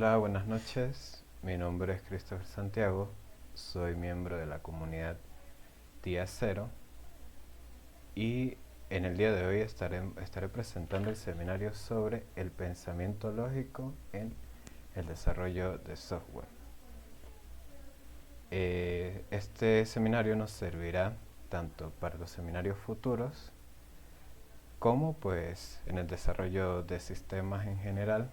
Hola, buenas noches. Mi nombre es Christopher Santiago. Soy miembro de la comunidad Día Cero y en el día de hoy estaré presentando el seminario sobre el pensamiento lógico en el desarrollo de software. Este seminario nos servirá tanto para los seminarios futuros como pues en el desarrollo de sistemas en general,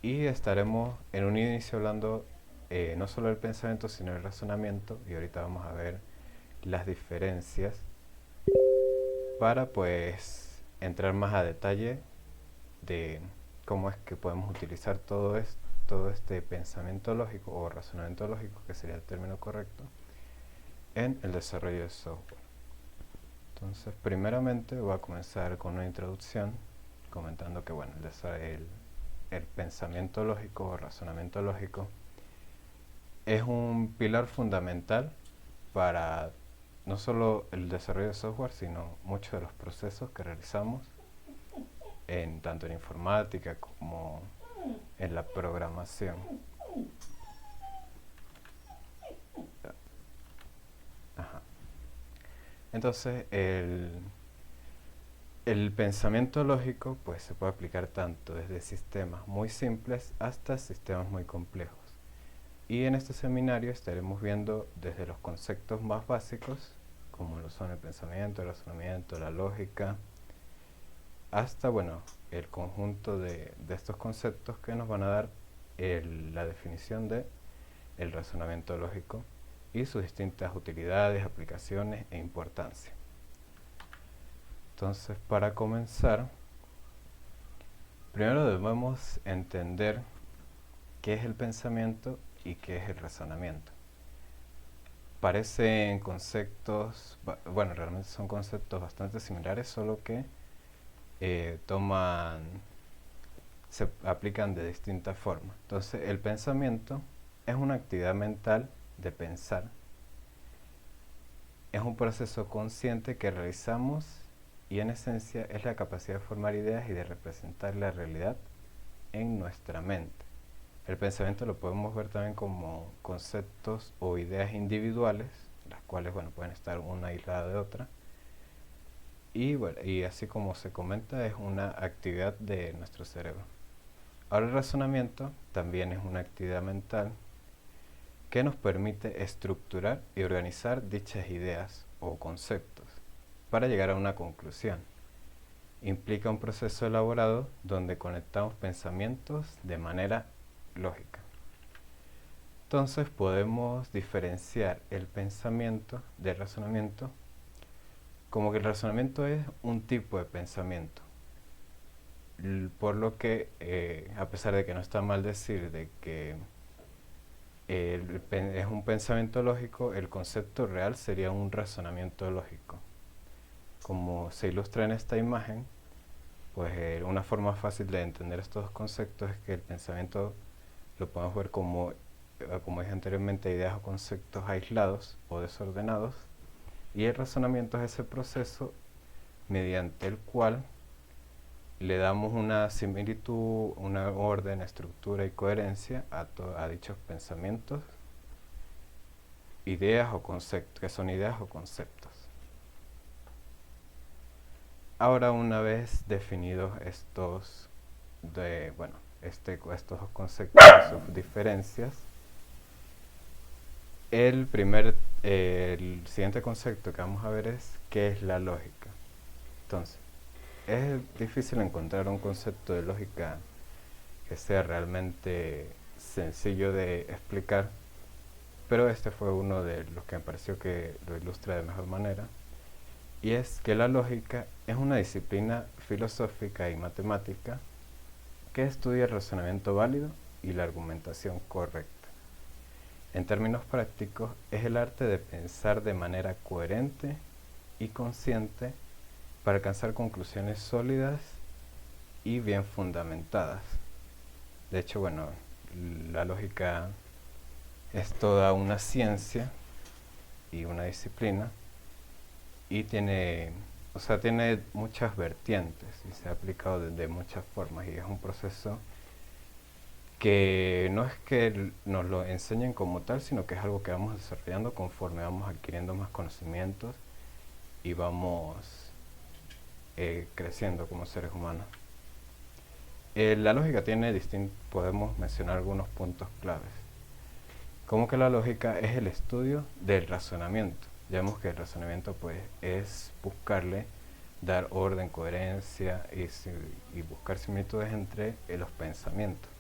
y estaremos en un inicio hablando no solo del pensamiento sino del razonamiento, y ahorita vamos a ver las diferencias para pues entrar más a detalle de cómo es que podemos utilizar todo este pensamiento lógico o razonamiento lógico, que sería el término correcto, en el desarrollo de software. Entonces, primeramente voy a comenzar con una introducción comentando que bueno, el pensamiento lógico o razonamiento lógico es un pilar fundamental para no solo el desarrollo de software, sino muchos de los procesos que realizamos tanto en informática como en la programación. Ajá. Entonces, el pensamiento lógico pues se puede aplicar tanto desde sistemas muy simples hasta sistemas muy complejos. Y en este seminario estaremos viendo desde los conceptos más básicos, como lo son el pensamiento, el razonamiento, la lógica, hasta bueno, el conjunto de estos conceptos que nos van a dar la definición de el razonamiento lógico y sus distintas utilidades, aplicaciones e importancia. Entonces, para comenzar, primero debemos entender qué es el pensamiento y qué es el razonamiento. Parecen conceptos, bueno, realmente son conceptos bastante similares, solo que se aplican de distintas formas. Entonces, el pensamiento es una actividad mental de pensar. Es un proceso consciente que realizamos y en esencia es la capacidad de formar ideas y de representar la realidad en nuestra mente. El pensamiento lo podemos ver también como conceptos o ideas individuales, las cuales bueno, pueden estar una aislada de otra. Y, bueno, y así como se comenta, es una actividad de nuestro cerebro. Ahora, el razonamiento también es una actividad mental que nos permite estructurar y organizar dichas ideas o conceptos para llegar a una conclusión. Implica un proceso elaborado donde conectamos pensamientos de manera lógica. Entonces podemos diferenciar el pensamiento del razonamiento como que el razonamiento es un tipo de pensamiento, por lo que a pesar de que no está mal decir de que es un pensamiento lógico, el concepto real sería un razonamiento lógico. Como se ilustra en esta imagen, pues una forma fácil de entender estos dos conceptos es que el pensamiento lo podemos ver como dije anteriormente, ideas o conceptos aislados o desordenados, y el razonamiento es ese proceso mediante el cual le damos una similitud, una orden, estructura y coherencia a dichos pensamientos, ideas o conceptos, que son ideas o conceptos. Ahora, una vez definidos estos dos conceptos y sus diferencias, el siguiente concepto que vamos a ver es qué es la lógica. Entonces, es difícil encontrar un concepto de lógica que sea realmente sencillo de explicar, pero este fue uno de los que me pareció que lo ilustra de mejor manera, y es que la lógica es una disciplina filosófica y matemática que estudia el razonamiento válido y la argumentación correcta. En términos prácticos, es el arte de pensar de manera coherente y consciente para alcanzar conclusiones sólidas y bien fundamentadas. De hecho, bueno, la lógica es toda una ciencia y una disciplina, y tiene muchas vertientes y se ha aplicado de muchas formas, y es un proceso que no es que nos lo enseñen como tal, sino que es algo que vamos desarrollando conforme vamos adquiriendo más conocimientos y vamos creciendo como seres humanos. La lógica tiene podemos mencionar algunos puntos claves. Como que la lógica es el estudio del razonamiento. Ya vemos que el razonamiento pues es buscarle dar orden, coherencia y buscar similitudes entre los pensamientos.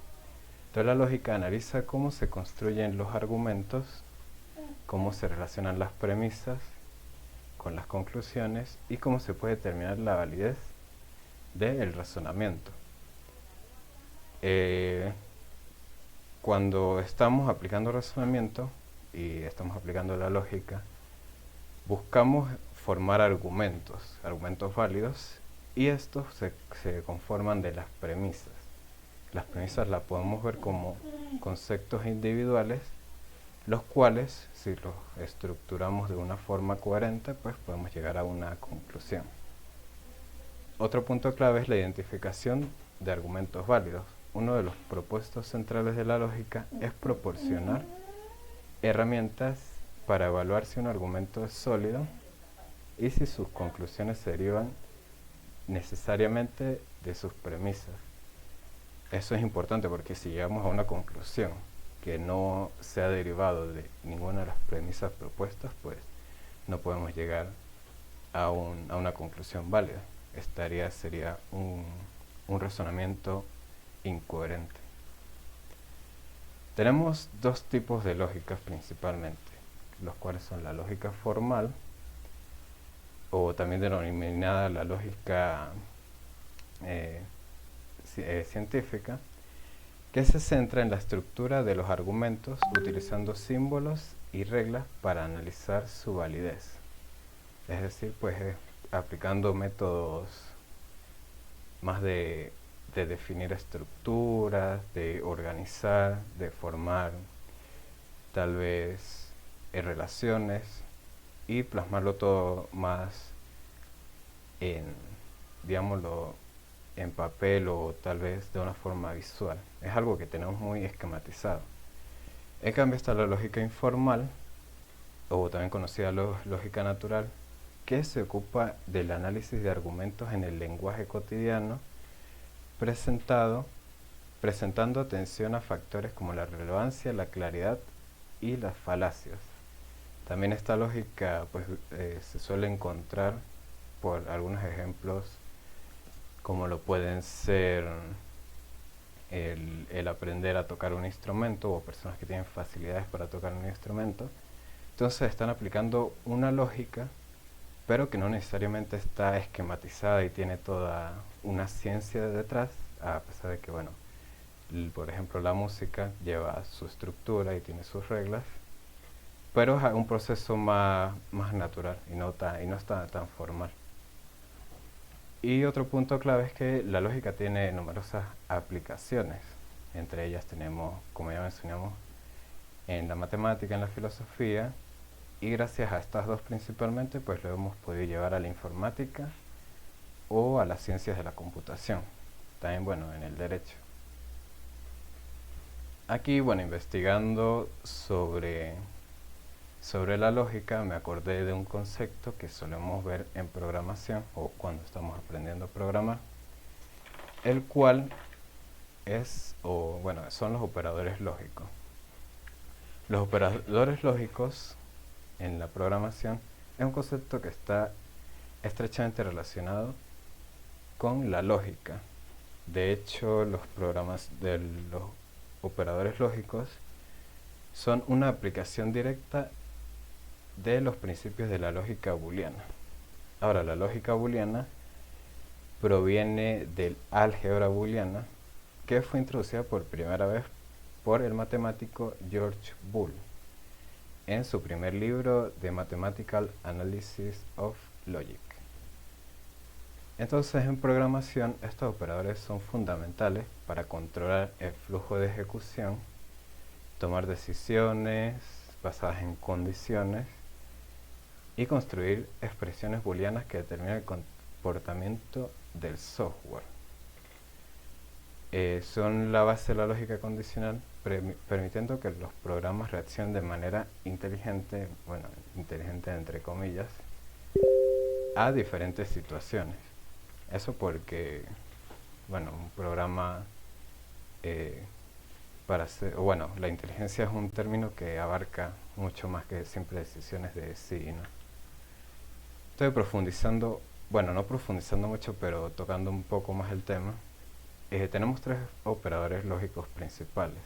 Entonces la lógica analiza cómo se construyen los argumentos, cómo se relacionan las premisas con las conclusiones y cómo se puede determinar la validez del razonamiento. Cuando estamos aplicando razonamiento y estamos aplicando la lógica, buscamos formar argumentos válidos, y estos se conforman de las premisas. Las premisas las podemos ver como conceptos individuales, los cuales, si los estructuramos de una forma coherente, pues podemos llegar a una conclusión. Otro punto clave es la identificación de argumentos válidos. Uno de los propósitos centrales de la lógica es proporcionar herramientas para evaluar si un argumento es sólido y si sus conclusiones se derivan necesariamente de sus premisas. Eso es importante porque si llegamos a una conclusión que no se ha derivado de ninguna de las premisas propuestas, pues no podemos llegar a una conclusión válida. Sería un razonamiento incoherente. Tenemos dos tipos de lógicas principalmente, los cuales son la lógica formal, o también denominada la lógica científica, que se centra en la estructura de los argumentos utilizando símbolos y reglas para analizar su validez. Es decir, pues aplicando métodos más de definir estructuras, de organizar, de formar tal vez relaciones y plasmarlo todo más en, digámoslo, en papel o tal vez de una forma visual. Es algo que tenemos muy esquematizado. En cambio está la lógica informal, o también conocida lógica natural, que se ocupa del análisis de argumentos en el lenguaje cotidiano, presentando atención a factores como la relevancia, la claridad y las falacias. También esta lógica pues, se suele encontrar por algunos ejemplos como lo pueden ser el aprender a tocar un instrumento, o personas que tienen facilidades para tocar un instrumento. Entonces están aplicando una lógica, pero que no necesariamente está esquematizada y tiene toda una ciencia detrás, a pesar de que, bueno, por ejemplo, la música lleva su estructura y tiene sus reglas, pero es un proceso más natural y no está tan formal. Y otro punto clave es que la lógica tiene numerosas aplicaciones. Entre ellas tenemos, como ya mencionamos, en la matemática, en la filosofía, y gracias a estas dos principalmente, pues lo hemos podido llevar a la informática o a las ciencias de la computación. También, bueno, en el derecho. Aquí, bueno, investigando sobre la lógica, me acordé de un concepto que solemos ver en programación o cuando estamos aprendiendo a programar, el cual son los operadores lógicos. Los operadores lógicos en la programación es un concepto que está estrechamente relacionado con la lógica. De hecho, los operadores lógicos son una aplicación directa de los principios de la lógica booleana. Ahora, la lógica booleana proviene del álgebra booleana, que fue introducida por primera vez por el matemático George Boole en su primer libro de Mathematical Analysis of Logic. Entonces, en programación, estos operadores son fundamentales para controlar el flujo de ejecución, tomar decisiones basadas en condiciones y construir expresiones booleanas que determinan el comportamiento del software. son la base de la lógica condicional, permitiendo que los programas reaccionen de manera inteligente, bueno, inteligente entre comillas, a diferentes situaciones. Eso porque, bueno, un programa bueno, la inteligencia es un término que abarca mucho más que simples decisiones de sí y no. Estoy profundizando, bueno, no profundizando mucho, pero tocando un poco más el tema. Tenemos tres operadores lógicos principales,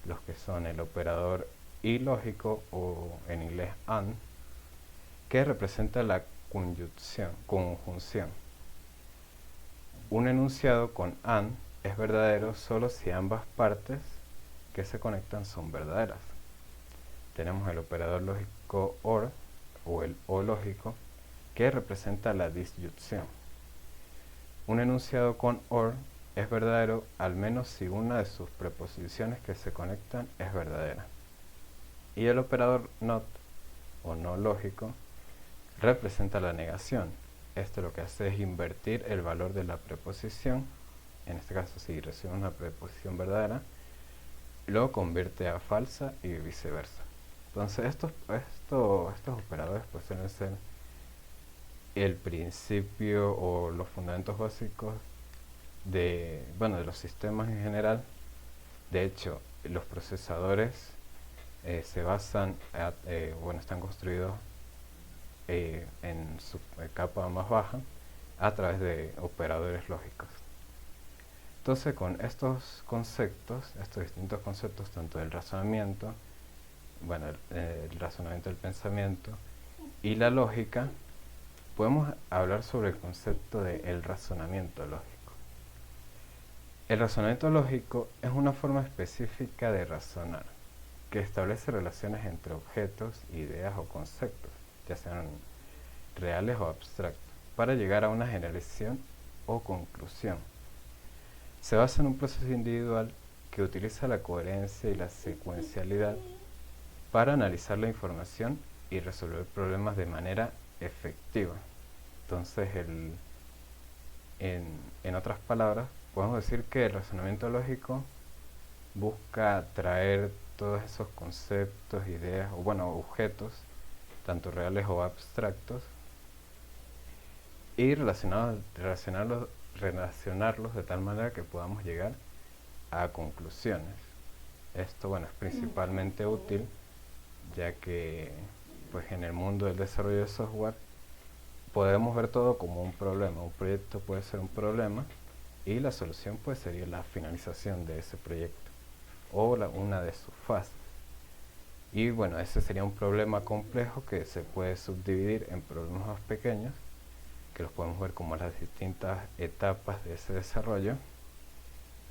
los que son el operador ilógico, o en inglés AND, que representa la conjunción. Un enunciado con AND es verdadero solo si ambas partes que se conectan son verdaderas. Tenemos el operador lógico OR, o el O lógico, que representa la disyunción. Un enunciado con OR es verdadero al menos si una de sus preposiciones que se conectan es verdadera. Y el operador NOT, o no lógico, representa la negación. Esto lo que hace es invertir el valor de la preposición. En este caso, si recibe una preposición verdadera, lo convierte a falsa y viceversa. Entonces estos operadores pues suelen ser el principio o los fundamentos básicos de los sistemas en general. De hecho, los procesadores se basan, están construidos en su capa más baja a través de operadores lógicos. Entonces, con estos distintos conceptos, tanto del razonamiento, el razonamiento del pensamiento y la lógica, podemos hablar sobre el concepto del razonamiento lógico. El razonamiento lógico es una forma específica de razonar, que establece relaciones entre objetos, ideas o conceptos, ya sean reales o abstractos, para llegar a una generalización o conclusión. Se basa en un proceso individual que utiliza la coherencia y la secuencialidad para analizar la información y resolver problemas de manera efectiva. Entonces, en otras palabras, podemos decir que el razonamiento lógico busca traer todos esos conceptos, ideas o objetos, tanto reales o abstractos, y relacionarlos de tal manera que podamos llegar a conclusiones. Esto es principalmente útil, ya que pues en el mundo del desarrollo de software podemos ver todo como un problema. Un proyecto puede ser un problema y la solución pues sería la finalización de ese proyecto o una de sus fases. Y ese sería un problema complejo que se puede subdividir en problemas más pequeños, que los podemos ver como las distintas etapas de ese desarrollo,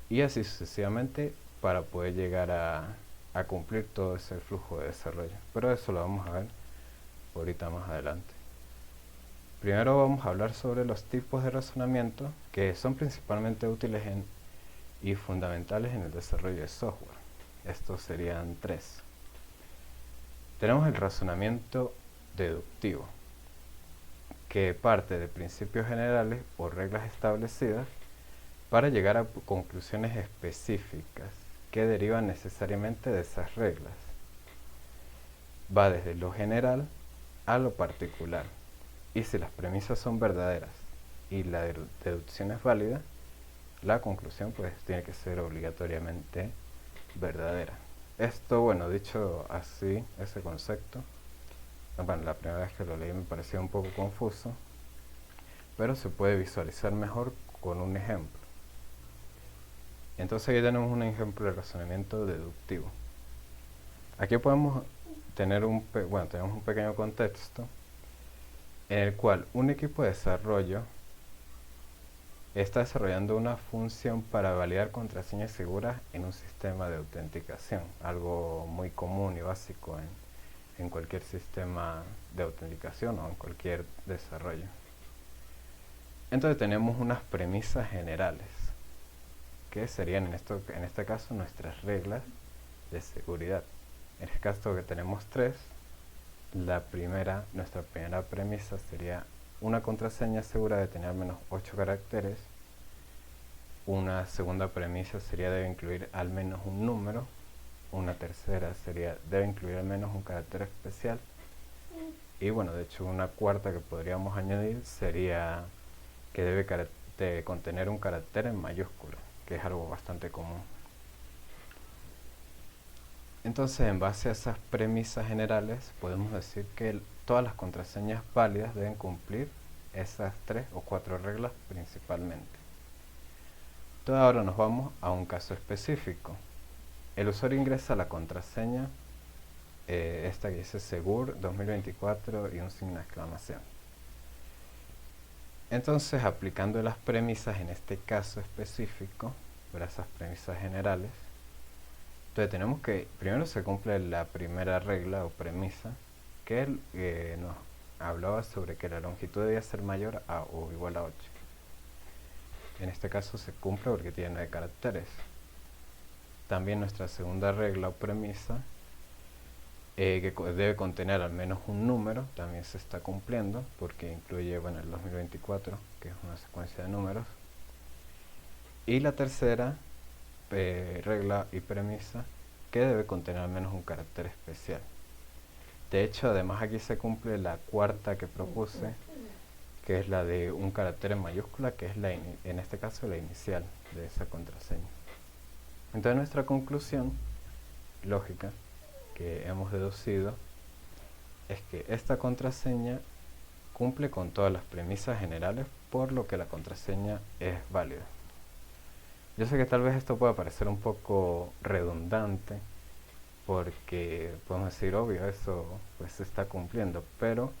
y así sucesivamente para poder llegar a cumplir todo ese flujo de desarrollo. Pero eso lo vamos a ver ahorita más adelante. Primero vamos a hablar sobre los tipos de razonamiento que son principalmente útiles y fundamentales en el desarrollo de software. Estos serían tres. Tenemos el razonamiento deductivo, que parte de principios generales o reglas establecidas para llegar a conclusiones específicas que derivan necesariamente de esas reglas. Va desde lo general a lo particular, y si las premisas son verdaderas y la deducción es válida, la conclusión pues tiene que ser obligatoriamente verdadera. Esto, dicho así, ese concepto, la primera vez que lo leí me pareció un poco confuso, pero se puede visualizar mejor con un ejemplo. Entonces aquí tenemos un ejemplo de razonamiento deductivo. Aquí podemos tener tenemos un pequeño contexto en el cual un equipo de desarrollo está desarrollando una función para validar contraseñas seguras en un sistema de autenticación, algo muy común y básico en cualquier sistema de autenticación o en cualquier desarrollo. Entonces tenemos unas premisas generales, que serían en este caso nuestras reglas de seguridad. En este caso que tenemos tres, nuestra primera premisa sería una contraseña segura de tener al menos 8 caracteres. Una segunda premisa sería debe incluir al menos un número. Una tercera sería debe incluir al menos un carácter especial. Y bueno, de hecho una cuarta que podríamos añadir sería que debe contener un carácter en mayúscula, que es algo bastante común. Entonces, en base a esas premisas generales, podemos decir que todas las contraseñas válidas deben cumplir esas 3 o 4 reglas principalmente. Entonces ahora nos vamos a un caso específico. El usuario ingresa la contraseña, esta que dice Segur 2024 y un signo de exclamación. Entonces, aplicando las premisas en este caso específico, para esas premisas generales, entonces tenemos que primero se cumple la primera regla o premisa, que nos hablaba sobre que la longitud debía ser mayor a o igual a 8. En este caso se cumple porque tiene 9 caracteres. También nuestra segunda regla o premisa, que debe contener al menos un número, también se está cumpliendo porque incluye el 2024, que es una secuencia de números. Y la tercera regla y premisa, que debe contener al menos un carácter especial. De hecho, además aquí se cumple la cuarta que propuse, que es la de un carácter en mayúscula, que es en este caso la inicial de esa contraseña. Entonces nuestra conclusión lógica que hemos deducido es que esta contraseña cumple con todas las premisas generales, por lo que la contraseña es válida. Yo sé que tal vez esto pueda parecer un poco redundante, porque podemos decir, obvio, eso pues se está cumpliendo, pero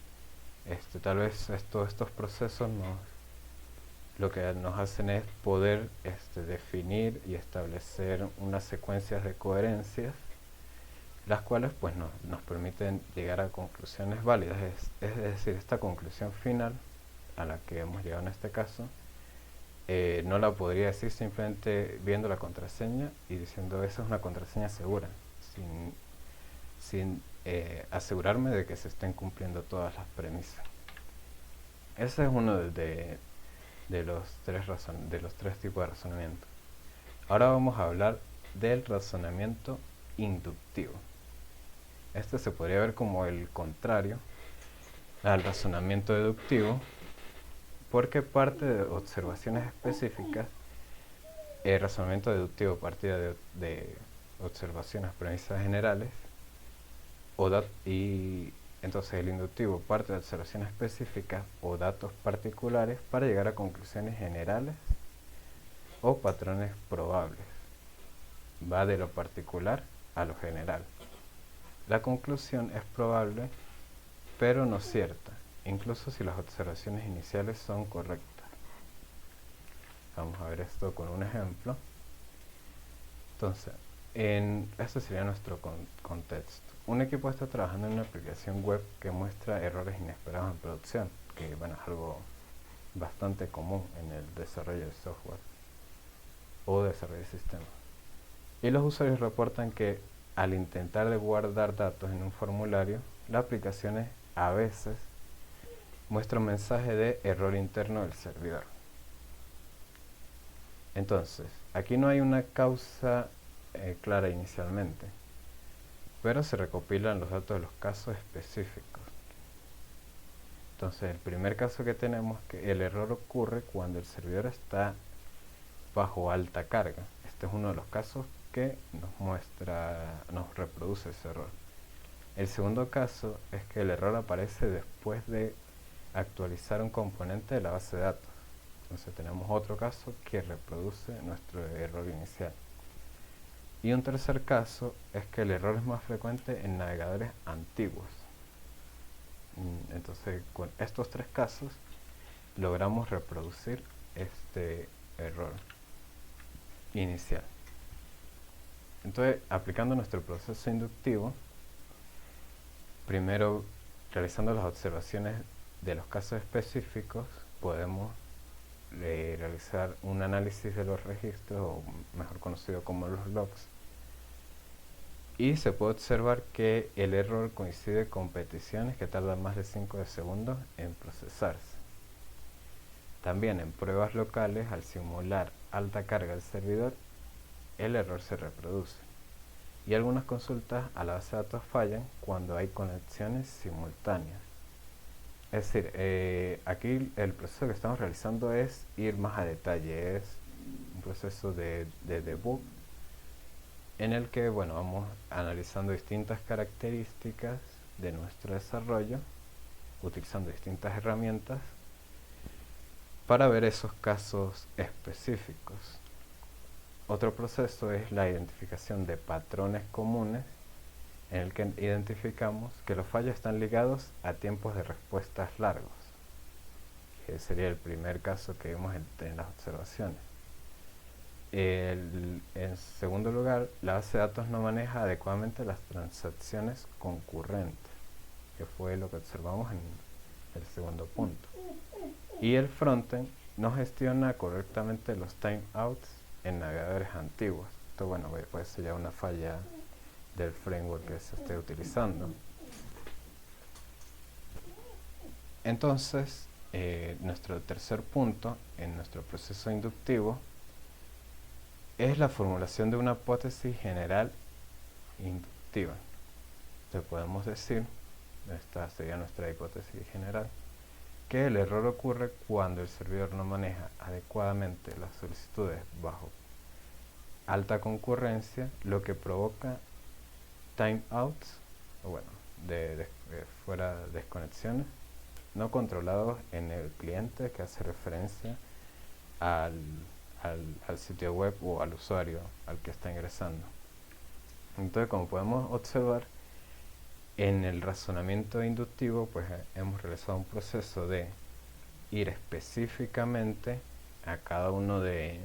tal vez estos procesos lo que nos hacen es poder definir y establecer unas secuencias de coherencias, las cuales pues nos permiten llegar a conclusiones válidas. Es decir, esta conclusión final a la que hemos llegado en este caso, no la podría decir simplemente viendo la contraseña y diciendo esa es una contraseña segura, sin asegurarme de que se estén cumpliendo todas las premisas. Ese es uno de los tres tipos de razonamiento. Ahora vamos a hablar del razonamiento inductivo. Este se podría ver como el contrario al razonamiento deductivo, porque parte de observaciones específicas. El razonamiento deductivo partía de observaciones, premisas generales, y entonces el inductivo parte de observaciones específicas o datos particulares para llegar a conclusiones generales o patrones probables. Va de lo particular a lo general. La conclusión es probable, pero no cierta, incluso si las observaciones iniciales son correctas. Vamos a ver esto con un ejemplo. Entonces, este sería nuestro contexto. Un equipo está trabajando en una aplicación web que muestra errores inesperados en producción, que es algo bastante común en el desarrollo de software o desarrollo de sistemas. Y los usuarios reportan que al intentar de guardar datos en un formulario, las aplicaciones a veces muestra un mensaje de error interno del servidor. Entonces, aquí no hay una causa clara inicialmente, pero se recopilan los datos de los casos específicos. Entonces, el primer caso que tenemos es que el error ocurre cuando el servidor está bajo alta carga. Este es uno de los casos que nos reproduce ese error. El segundo caso es que el error aparece después de actualizar un componente de la base de datos. Entonces tenemos otro caso que reproduce nuestro error inicial. Y un tercer caso es que el error es más frecuente en navegadores antiguos. Entonces con estos tres casos logramos reproducir este error inicial. Entonces, aplicando nuestro proceso inductivo, primero realizando las observaciones de los casos específicos, podemos realizar un análisis de los registros, o mejor conocido como los logs, y se puede observar que el error coincide con peticiones que tardan más de 5 segundos en procesarse. También en pruebas locales, al simular alta carga del servidor, el error se reproduce. Y algunas consultas a la base de datos fallan cuando hay conexiones simultáneas. Es decir, aquí el proceso que estamos realizando es ir más a detalle, es un proceso de debug en el que vamos analizando distintas características de nuestro desarrollo, utilizando distintas herramientas para ver esos casos específicos. Otro proceso es la identificación de patrones comunes, en el que identificamos que los fallos están ligados a tiempos de respuestas largos, que sería el primer caso que vimos en las observaciones. En segundo lugar, la base de datos no maneja adecuadamente las transacciones concurrentes, que fue lo que observamos en el segundo punto. Y el frontend no gestiona correctamente los timeouts en navegadores antiguos. Esto puede ser ya una falla del framework que se esté utilizando. Entonces, nuestro tercer punto en nuestro proceso inductivo es la formulación de una hipótesis general inductiva. Entonces podemos decir, esta sería nuestra hipótesis general, que el error ocurre cuando el servidor no maneja adecuadamente las solicitudes bajo alta concurrencia, lo que provoca timeouts, fuera desconexiones, no controlados en el cliente, que hace referencia al sitio web o al usuario al que está ingresando. Entonces, como podemos observar, en el razonamiento inductivo, pues hemos realizado un proceso de ir específicamente a cada uno de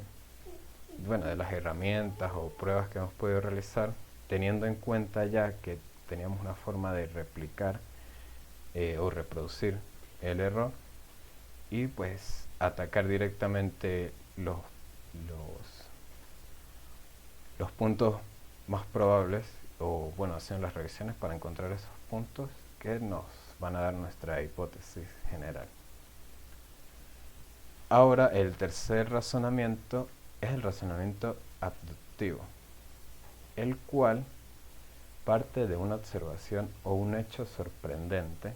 las herramientas o pruebas que hemos podido realizar, teniendo en cuenta ya que teníamos una forma de replicar o reproducir el error, y pues atacar directamente los puntos más probables, o haciendo las revisiones para encontrar esos puntos que nos van a dar nuestra hipótesis general. Ahora, el tercer razonamiento es el razonamiento abductivo, el cual parte de una observación o un hecho sorprendente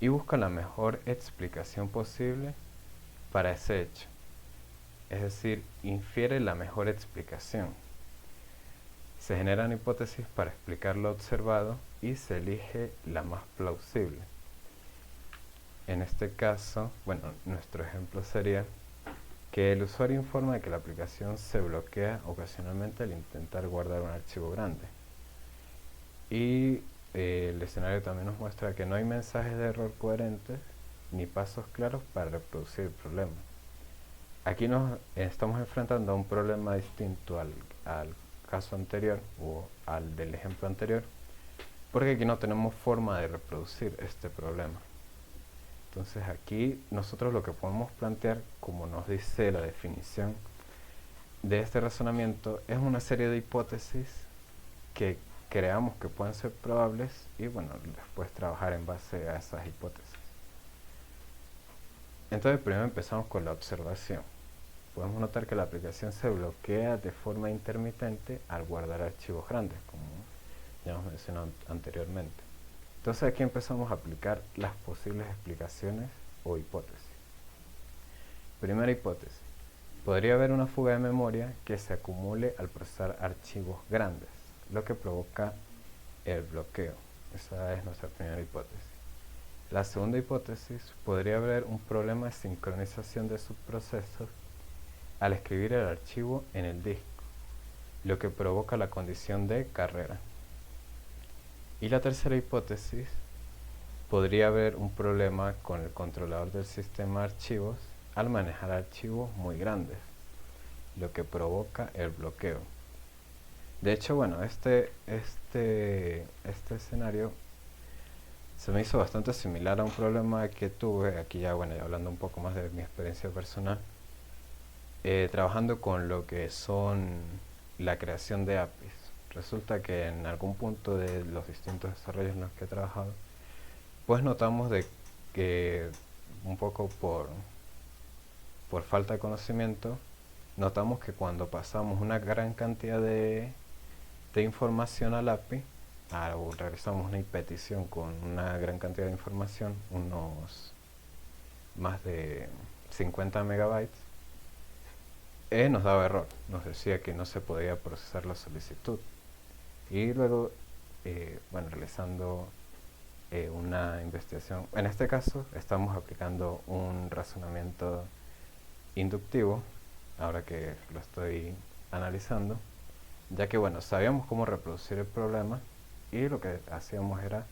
y busca la mejor explicación posible para ese hecho. Es decir, infiere la mejor explicación. Se generan hipótesis para explicar lo observado y se elige la más plausible. En este caso, nuestro ejemplo sería que el usuario informa de que la aplicación se bloquea ocasionalmente al intentar guardar un archivo grande. Y el escenario también nos muestra que no hay mensajes de error coherentes ni pasos claros para reproducir el problema. Aquí nos estamos enfrentando a un problema distinto al caso anterior o al del ejemplo anterior, porque aquí no tenemos forma de reproducir este problema. Entonces aquí nosotros lo que podemos plantear, como nos dice la definición de este razonamiento, es una serie de hipótesis que creamos que pueden ser probables y después trabajar en base a esas hipótesis. Entonces primero empezamos con la observación. Podemos notar que la aplicación se bloquea de forma intermitente al guardar archivos grandes, como ya hemos mencionado anteriormente. Entonces aquí empezamos a aplicar las posibles explicaciones o hipótesis. Primera hipótesis. Podría haber una fuga de memoria que se acumule al procesar archivos grandes, lo que provoca el bloqueo. Esa es nuestra primera hipótesis. La segunda hipótesis, podría haber un problema de sincronización de subprocesos al escribir el archivo en el disco, lo que provoca la condición de carrera. Y la tercera hipótesis, podría haber un problema con el controlador del sistema de archivos al manejar archivos muy grandes, lo que provoca el bloqueo. De hecho, este escenario se me hizo bastante similar a un problema que tuve, aquí ya hablando un poco más de mi experiencia personal, trabajando con lo que son la creación de APIs. Resulta que en algún punto de los distintos desarrollos en los que he trabajado, pues notamos de que un poco por falta de conocimiento, notamos que cuando pasamos una gran cantidad de información al API, o realizamos una petición con una gran cantidad de información, unos más de 50 megabytes, nos daba error, nos decía que no se podía procesar la solicitud. Y luego, realizando una investigación, en este caso estamos aplicando un razonamiento inductivo, ahora que lo estoy analizando, ya que sabíamos cómo reproducir el problema y lo que hacíamos era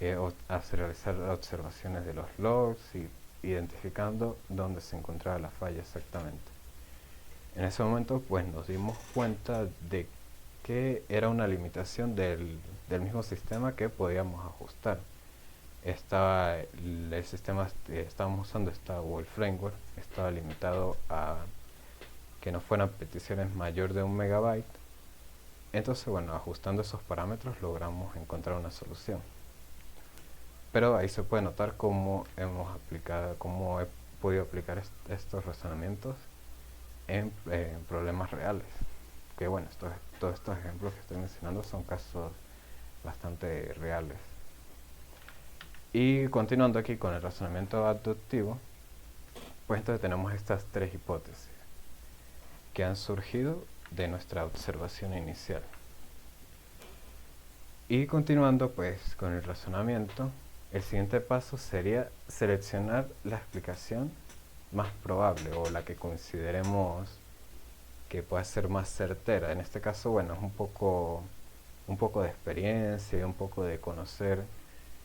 realizar observaciones de los logs y identificando dónde se encontraba la falla exactamente. En ese momento nos dimos cuenta de que era una limitación del mismo sistema que podíamos ajustar. El sistema que estábamos usando o el framework estaba limitado a que no fueran peticiones mayor de 1 megabyte. Entonces, ajustando esos parámetros logramos encontrar una solución. Pero ahí se puede notar cómo cómo he podido aplicar estos razonamientos en problemas reales. Que todos estos ejemplos que estoy mencionando son casos bastante reales. Y continuando aquí con el razonamiento aductivo, pues entonces tenemos estas tres hipótesis que han surgido de nuestra observación inicial. Y continuando pues con el razonamiento, el siguiente paso sería seleccionar la explicación más probable o la que consideremos que pueda ser más certera. En este caso, es un poco de experiencia y un poco de conocer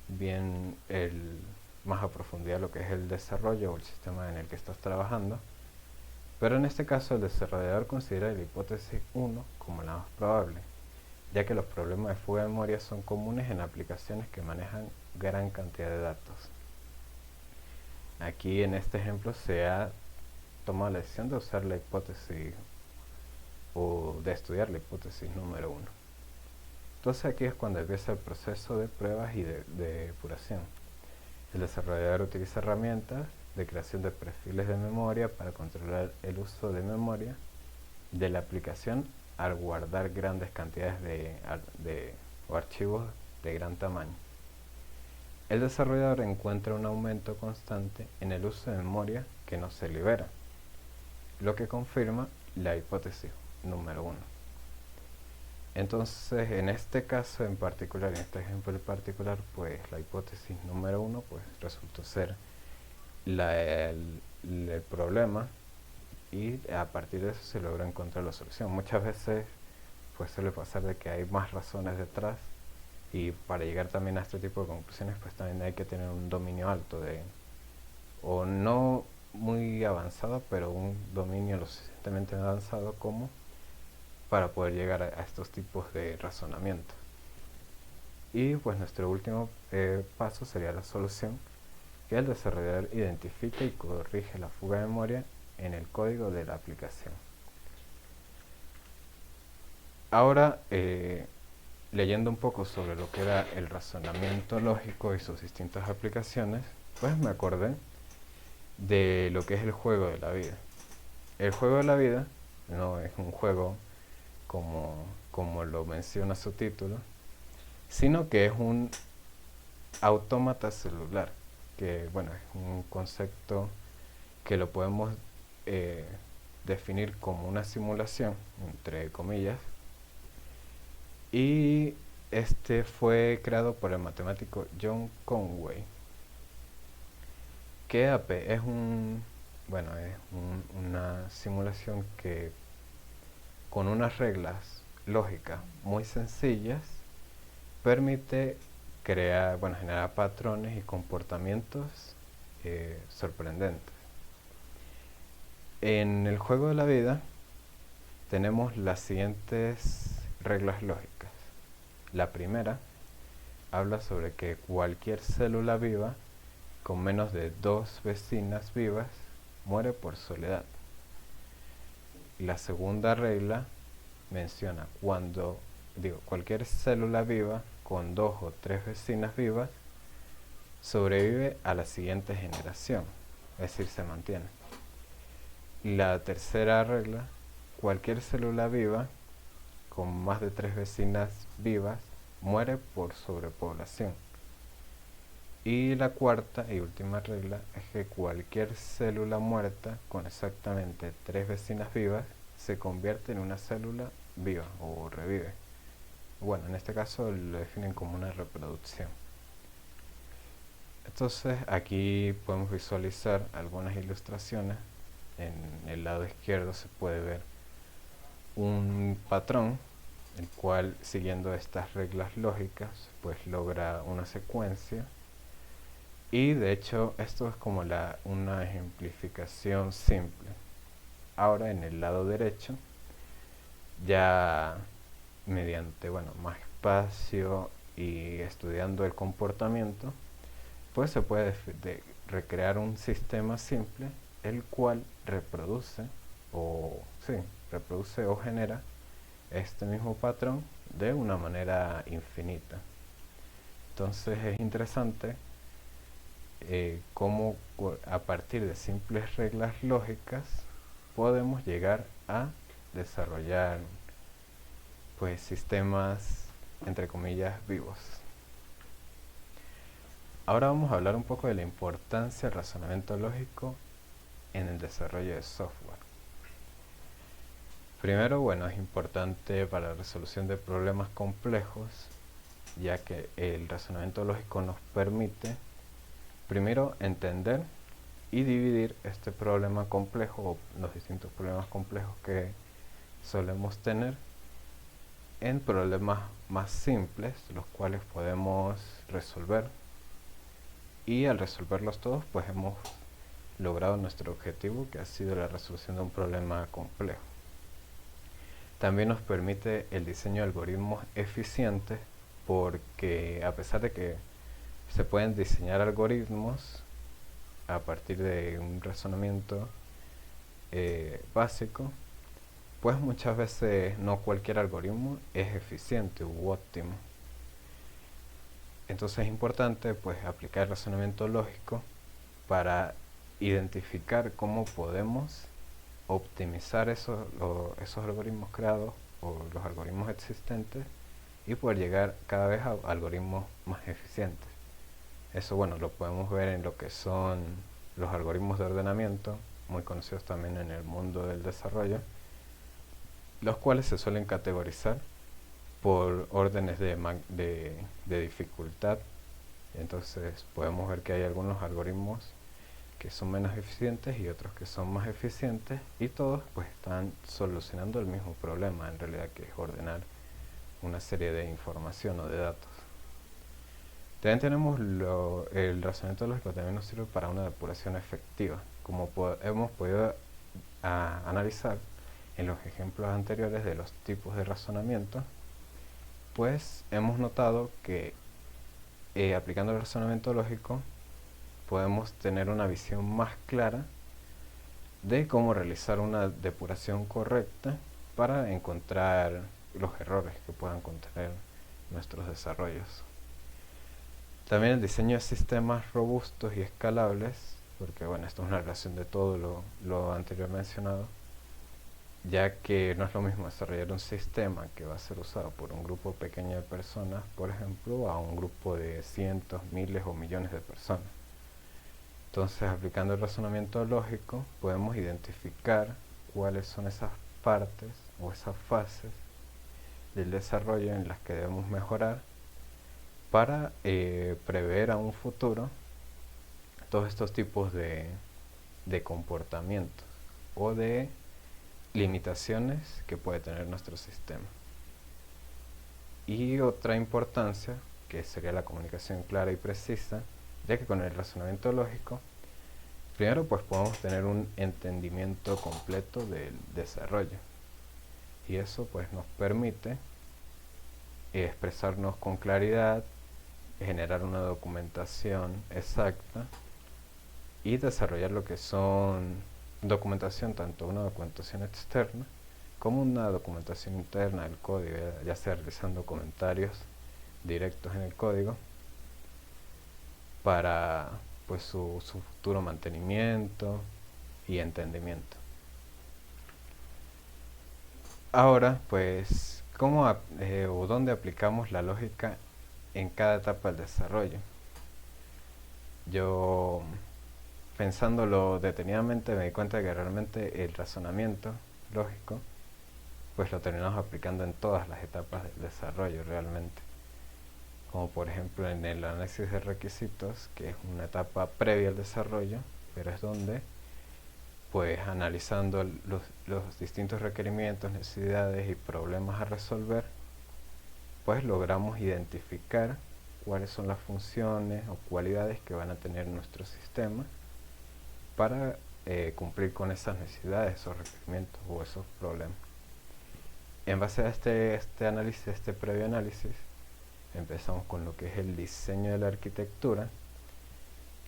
bien más a profundidad lo que es el desarrollo o el sistema en el que estás trabajando. Pero en este caso el desarrollador considera la hipótesis 1 como la más probable, ya que los problemas de fuga de memoria son comunes en aplicaciones que manejan gran cantidad de datos. Aquí en este ejemplo se ha tomado la decisión de usar la hipótesis o de estudiar la hipótesis número 1. Entonces aquí es cuando empieza el proceso de pruebas y de depuración. El desarrollador utiliza herramientas de creación de perfiles de memoria para controlar el uso de memoria de la aplicación al guardar grandes cantidades o archivos de gran tamaño. El desarrollador encuentra un aumento constante en el uso de memoria que no se libera, lo que confirma la hipótesis número 1. Entonces, en este caso en particular, en este ejemplo en particular, pues la hipótesis número 1 pues resultó ser el problema, y a partir de eso se logra encontrar la solución. Muchas veces pues suele pasar de que hay más razones detrás, y para llegar también a este tipo de conclusiones pues también hay que tener un dominio alto o no muy avanzado, pero un dominio lo suficientemente avanzado como para poder llegar a estos tipos de razonamiento. Y pues nuestro último paso sería la solución, que el desarrollador identifica y corrige la fuga de memoria en el código de la aplicación. Ahora, leyendo un poco sobre lo que era el razonamiento lógico y sus distintas aplicaciones, pues me acordé de lo que es el juego de la vida. El juego de la vida no es un juego como lo menciona su título, sino que es un autómata celular, que es un concepto que lo podemos definir como una simulación, entre comillas, y este fue creado por el matemático John Conway. Que AP es una simulación que con unas reglas lógicas muy sencillas permite generar patrones y comportamientos sorprendentes. En el juego de la vida tenemos las siguientes reglas lógicas. La primera habla sobre que cualquier célula viva con menos de 2 vecinas vivas muere por soledad. La segunda regla menciona cualquier célula viva con 2 o 3 vecinas vivas sobrevive a la siguiente generación, es decir, se mantiene. la tercera regla, cualquier célula viva con más de 3 vecinas vivas muere por sobrepoblación. Y la cuarta y última regla es que cualquier célula muerta con exactamente 3 vecinas vivas se convierte en una célula viva o revive. Bueno, en este caso lo definen como una reproducción. Entonces aquí podemos visualizar algunas ilustraciones. En el lado izquierdo se puede ver un patrón, el cual siguiendo estas reglas lógicas pues logra una secuencia, y de hecho esto es como una ejemplificación simple. Ahora en el lado derecho, ya mediante más espacio y estudiando el comportamiento, pues se puede recrear un sistema simple el cual reproduce o genera este mismo patrón de una manera infinita. Entonces es interesante cómo a partir de simples reglas lógicas podemos llegar a desarrollar pues sistemas entre comillas vivos. Ahora vamos a hablar un poco de la importancia del razonamiento lógico en el desarrollo de software. Primero, es importante para la resolución de problemas complejos, ya que el razonamiento lógico nos permite primero entender y dividir este problema complejo o los distintos problemas complejos que solemos tener en problemas más simples, los cuales podemos resolver, y al resolverlos todos pues hemos logrado nuestro objetivo, que ha sido la resolución de un problema complejo. También nos permite el diseño de algoritmos eficientes, porque a pesar de que se pueden diseñar algoritmos a partir de un razonamiento básico, pues muchas veces no cualquier algoritmo es eficiente u óptimo. Entonces es importante pues aplicar el razonamiento lógico para identificar cómo podemos optimizar esos algoritmos creados o los algoritmos existentes y poder llegar cada vez a algoritmos más eficientes. Eso lo podemos ver en lo que son los algoritmos de ordenamiento, muy conocidos también en el mundo del desarrollo, los cuales se suelen categorizar por órdenes de dificultad. Entonces podemos ver que hay algunos algoritmos que son menos eficientes y otros que son más eficientes, y todos pues están solucionando el mismo problema en realidad, que es ordenar una serie de información o de datos. También tenemos el razonamiento lógico, también nos sirve para una depuración efectiva, como hemos podido analizar en los ejemplos anteriores de los tipos de razonamiento. Pues hemos notado que aplicando el razonamiento lógico podemos tener una visión más clara de cómo realizar una depuración correcta para encontrar los errores que puedan contener nuestros desarrollos. También el diseño de sistemas robustos y escalables, porque esto es una relación de todo lo anterior mencionado, ya que no es lo mismo desarrollar un sistema que va a ser usado por un grupo pequeño de personas, por ejemplo, a un grupo de cientos, miles o millones de personas. Entonces, aplicando el razonamiento lógico, podemos identificar cuáles son esas partes o esas fases del desarrollo en las que debemos mejorar para prever a un futuro todos estos tipos de comportamientos o de limitaciones que puede tener nuestro sistema. Y otra importancia, que sería la comunicación clara y precisa, ya que con el razonamiento lógico, primero pues podemos tener un entendimiento completo del desarrollo, y eso pues nos permite expresarnos con claridad, generar una documentación exacta y desarrollar lo que son documentación, tanto una documentación externa como una documentación interna del código, ya sea realizando comentarios directos en el código para pues su futuro mantenimiento y entendimiento. Ahora, pues, o dónde aplicamos la lógica en cada etapa del desarrollo? Yo, pensándolo detenidamente, me di cuenta que realmente el razonamiento lógico, pues lo terminamos aplicando en todas las etapas del desarrollo realmente. Como por ejemplo en el análisis de requisitos, que es una etapa previa al desarrollo, pero es donde, pues analizando los distintos requerimientos, necesidades y problemas a resolver, pues logramos identificar cuáles son las funciones o cualidades que van a tener nuestro sistema para cumplir con esas necesidades, esos requerimientos o esos problemas. En base a este análisis, este previo análisis, empezamos con lo que es el diseño de la arquitectura,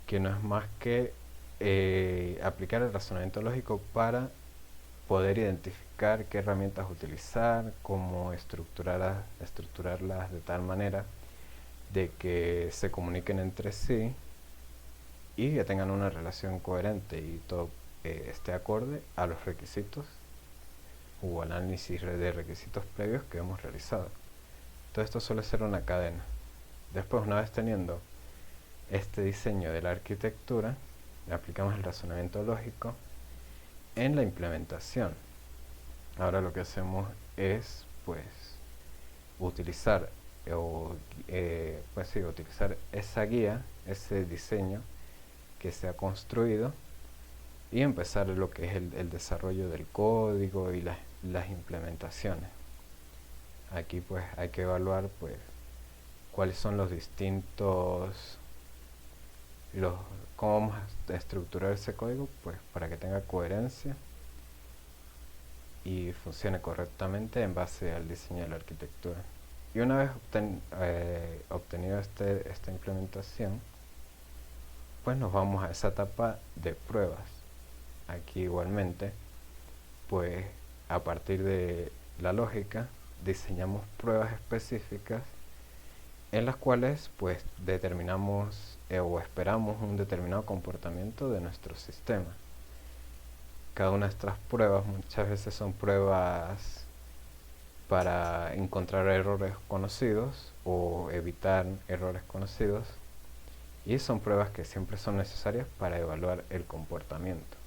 que no es más que aplicar el razonamiento lógico para poder identificar qué herramientas utilizar, cómo estructurarlas de tal manera de que se comuniquen entre sí y que tengan una relación coherente y todo esté acorde a los requisitos o análisis de requisitos previos que hemos realizado. Todo esto suele ser una cadena. Después, una vez teniendo este diseño de la arquitectura, aplicamos el razonamiento lógico en la implementación. Ahora lo que hacemos es pues utilizar utilizar esa guía, ese diseño que se ha construido y empezar lo que es el desarrollo del código y las implementaciones. Aquí pues hay que evaluar pues cuáles son los distintos cómo vamos a estructurar ese código pues para que tenga coherencia y funcione correctamente en base al diseño de la arquitectura. Y una vez obtenido esta implementación, pues nos vamos a esa etapa de pruebas. Aquí igualmente, pues a partir de la lógica, diseñamos pruebas específicas en las cuales pues determinamos o esperamos un determinado comportamiento de nuestro sistema. Cada una de estas pruebas muchas veces son pruebas para encontrar errores conocidos o evitar errores conocidos, y son pruebas que siempre son necesarias para evaluar el comportamiento.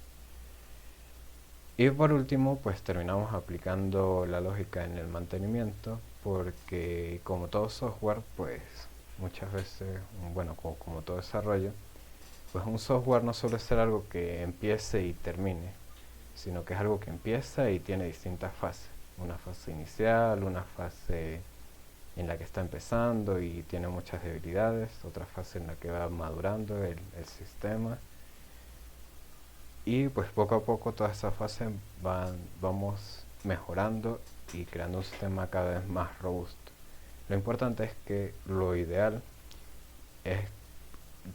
Y por último, pues terminamos aplicando la lógica en el mantenimiento, porque como todo software, pues muchas veces, bueno, como todo desarrollo, pues un software no suele ser algo que empiece y termine, sino que es algo que empieza y tiene distintas fases. Una fase inicial, una fase en la que está empezando y tiene muchas debilidades, otra fase en la que va madurando el sistema, y pues poco a poco todas esas fases vamos mejorando y creando un sistema cada vez más robusto. Lo importante es que lo ideal es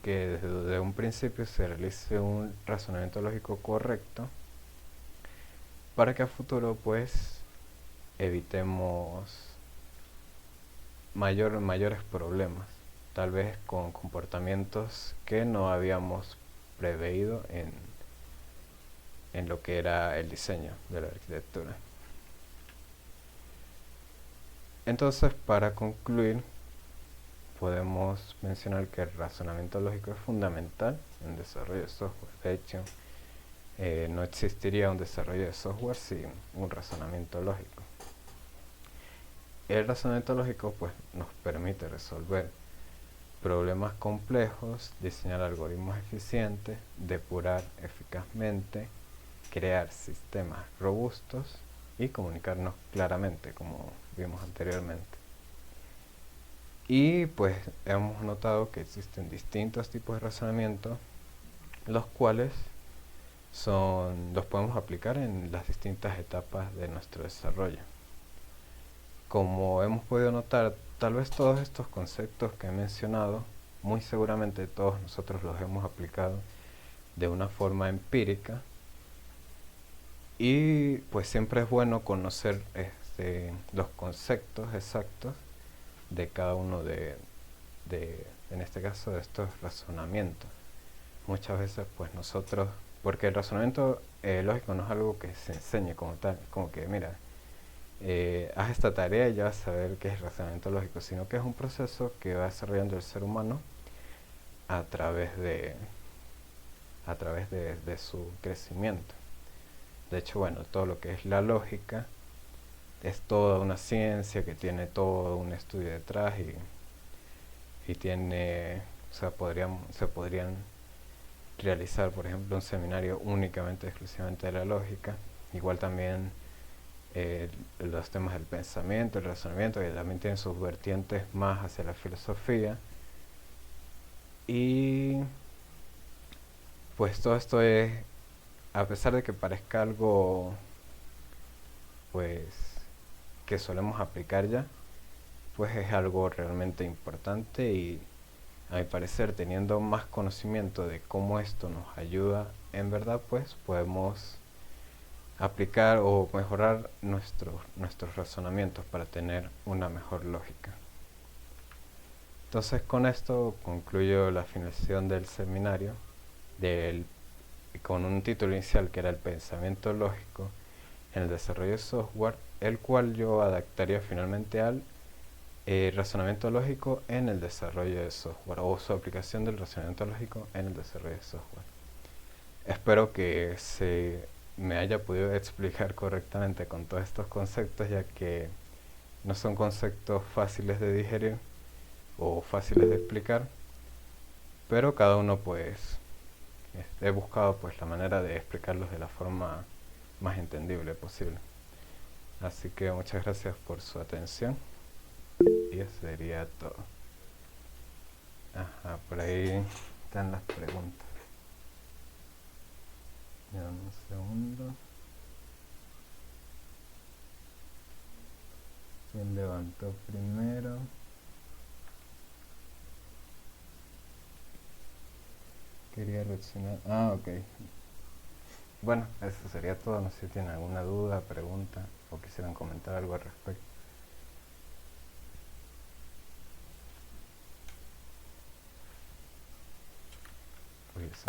que desde un principio se realice un razonamiento lógico correcto para que a futuro pues evitemos mayores problemas, tal vez con comportamientos que no habíamos preveído en lo que era el diseño de la arquitectura. Entonces, para concluir, podemos mencionar que el razonamiento lógico es fundamental en el desarrollo de software. De hecho, no existiría un desarrollo de software sin un razonamiento lógico. El razonamiento lógico pues nos permite resolver problemas complejos, diseñar algoritmos eficientes, depurar eficazmente, crear sistemas robustos y comunicarnos claramente, como vimos anteriormente. Y pues hemos notado que existen distintos tipos de razonamiento, los cuales los podemos aplicar en las distintas etapas de nuestro desarrollo. Como hemos podido notar, tal vez todos estos conceptos que he mencionado, muy seguramente todos nosotros los hemos aplicado de una forma empírica, y pues siempre es bueno conocer los conceptos exactos de cada uno en este caso, de estos razonamientos. Muchas veces pues porque el razonamiento lógico no es algo que se enseñe como tal, como que mira, haz esta tarea y ya vas a ver qué es razonamiento lógico, sino que es un proceso que va desarrollando el ser humano a través de su crecimiento. De hecho, bueno, todo lo que es la lógica es toda una ciencia que tiene todo un estudio detrás y tiene, o sea, se podrían realizar, por ejemplo, un seminario únicamente, exclusivamente de la lógica. Igual también los temas del pensamiento, el razonamiento, que también tienen sus vertientes más hacia la filosofía. Y pues todo esto es, a pesar de que parezca algo, pues, que solemos aplicar ya, pues es algo realmente importante y a mi parecer, teniendo más conocimiento de cómo esto nos ayuda, en verdad, pues podemos aplicar o mejorar nuestros razonamientos para tener una mejor lógica. Entonces, con esto concluyo la finalización del seminario con un título inicial que era el pensamiento lógico en el desarrollo de software, el cual yo adaptaría finalmente al razonamiento lógico en el desarrollo de software, o su aplicación del razonamiento lógico en el desarrollo de software. Espero que se me haya podido explicar correctamente con todos estos conceptos, ya que no son conceptos fáciles de digerir o fáciles de explicar, pero cada uno pues he buscado pues la manera de explicarlos de la forma más entendible posible. Así que muchas gracias por su atención y eso sería todo. Ajá, por ahí están las preguntas. Ya, un segundo. ¿Quién levantó primero? Quería reaccionar. Ah, ok. Bueno, eso sería todo. No sé si tienen alguna duda, pregunta o quisieran comentar algo al respecto. Uy, eso.